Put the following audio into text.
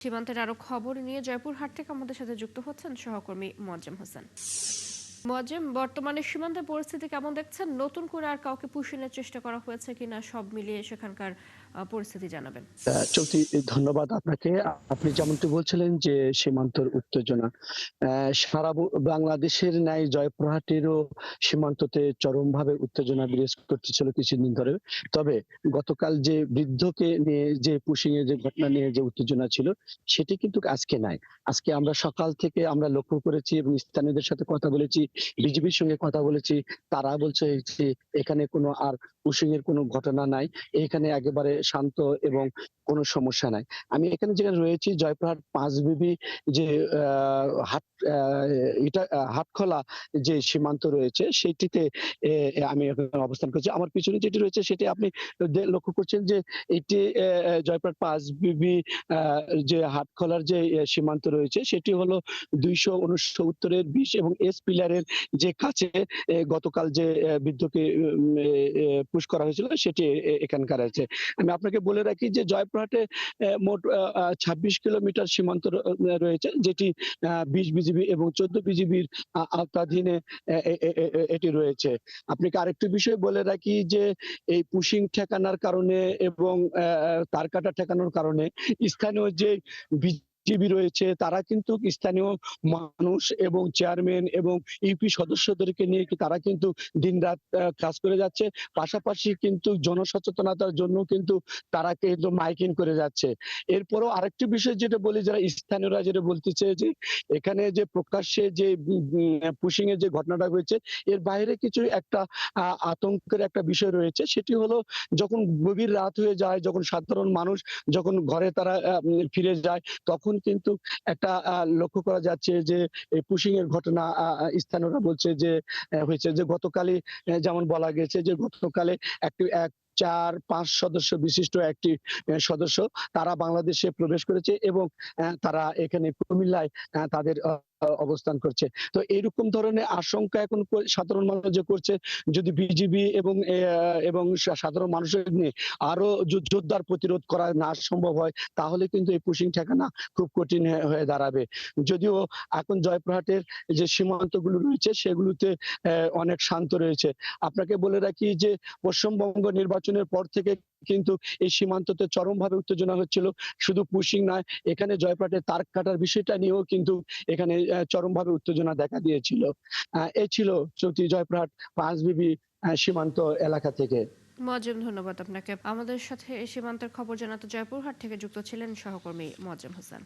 সীমান্তের আরো খবর নিয়ে জয়পুরহাট থেকে আমাদের সাথে যুক্ত হচ্ছেন সহকর্মী মোয়াজ্জেম হোসেন। মোয়াজ্জেম, বর্তমানে সীমান্তের পরিস্থিতি কেমন দেখছেন? নতুন করে আর কাউকে পুষিনের চেষ্টা করা হয়েছে কিনা, সব মিলিয়ে সেখানকার পরিস্থিতি জানাবেন। চলতি ধন্যবাদ আপনাকে। আপনি যেমনটি বলছিলেন যে সীমান্তর উত্তেজনা সারা বাংলাদেশের ন্যায় জয়পুরহাটেরও সীমান্ততে চরমভাবে উত্তেজনা বিরাজ করতেছিল কিছুদিন ধরে। তবে গতকাল যে বৃদ্ধকে নিয়ে যে পুশিং এর যে ঘটনা নিয়ে যে উত্তেজনা ছিল সেটি কিন্তু আজকে নাই। আজকে আমরা সকাল থেকে আমরা লক্ষ্য করেছি এবং স্থানীয়দের সাথে কথা বলেছি, বিজিবির সঙ্গে কথা বলেছি। তারা বলছে যে এখানে কোনো আর পুশিং এর কোনো ঘটনা নাই। এখানে একেবারে শান্ত এবং কোনো সমস্যা নাই। আমি এখানে যেখানে রয়েছি জয়পুরহাট পাঁচবিবি যে আ হাট আ এটা হাটখোলা যে সীমান্ত রয়েছে সেটিতে আমি এখন অবস্থান করছি। আমার পিছনে যেটি রয়েছে সেটি আপনি লক্ষ্য করছেন যে এটি জয়পুরহাট পাঁচবিবি আ যে হাটখোলার যে সীমান্ত রয়েছে সেটি হলো ২৬৯ এর ২০ এবং এস পিলারের যে কাছে গতকাল যে বৃদ্ধকে পুশ করা হয়েছিল সেটি এখানকার আছে। আমি আপনাকে বলে রাখি যে জয়পুরহাটে মোট ২৬ কিলোমিটার সীমান্ত রয়েছে যেটি ২০ বিজিবি এবং ১৪ বিজিবির আওতাধীনে এ এ এ এ এটি রয়েছে। আপনাকে আরেকটি বিষয় বলে রাখি যে এই পুশিং ঠেকানোর কারণে এবং তার কাটা ঠেকানোর কারণে স্থানীয় যে বিজিবি রয়েছে তারা কিন্তু স্থানীয় মানুষ এবং চেয়ারম্যান এবং ইউপি সদস্যদেরকে নিয়ে তারা কিন্তু দিনরাত কাজ করে যাচ্ছে। পাশাপাশি কিন্তু জনসচেতনতার জন্য কিন্তু তারা কিন্তু মাইকিং করে যাচ্ছে। এরপরও আরেকটি বিষয় যেটা বলি যারা স্থানীয়রা যেটা বলতেছে যে এখানে যে প্রকাশ্যে যে পুশিং এর যে ঘটনাটা হয়েছে এর বাইরে কিছু একটা আতঙ্কের একটা বিষয় রয়েছে। সেটি হলো যখন গভীর রাত হয়ে যায়, যখন সাধারণ মানুষ যখন ঘরে তারা ফিরে যায় তখন কিন্তু একটা লক্ষ্য করা যাচ্ছে যে এই পুশিং এর ঘটনা স্থানীয়রা বলছে যে হয়েছে যে গতকালই যেমন বলা গেছে যে গতকালে একটি ৪-৫ সদস্য বিশিষ্ট একটি সদস্য তারা বাংলাদেশে প্রবেশ করেছে এবং তারা এখানে কুমিল্লায় তাদের অবস্থান করছে। তো এইরকম ধরনের আশঙ্কা এখন সাধারণ মানুষ যে করছে যদি বিজিবি এবং সাধারণ মানুষের নিয়ে আরো জোরদার প্রতিরোধ করা না সম্ভব হয় তাহলে কিন্তু এই পুশিং ঠেকানো খুব কঠিন হয়ে দাঁড়াবে। যদিও এখন জয়পুরহাটের যে সীমান্তগুলো রয়েছে সেগুলোতে অনেক শান্ত রয়েছে। আপনাকে বলে রাখি যে পশ্চিমবঙ্গ নির্বাচনের পর থেকে কিন্তু এই সীমান্ততে চরমভাবে উত্তেজনা হচ্ছিল। শুধু পুশিং নয়, এখানে জয়পুরহাটের তার কাটার বিষয়টা নিয়েও কিন্তু এখানে চরমভাবে উত্তেজনা দেখা দিয়েছিল। এই ছিল চৌকি জয়পুরহাট পাঁচবিবি সীমান্ত এলাকা থেকে। মোয়াজ্জেম, ধন্যবাদ আপনাকে। আমাদের সাথে এই সীমান্তের খবর জানাতে জয়পুরহাট থেকে যুক্ত ছিলেন সহকর্মী মোয়াজ্জেম হোসেন।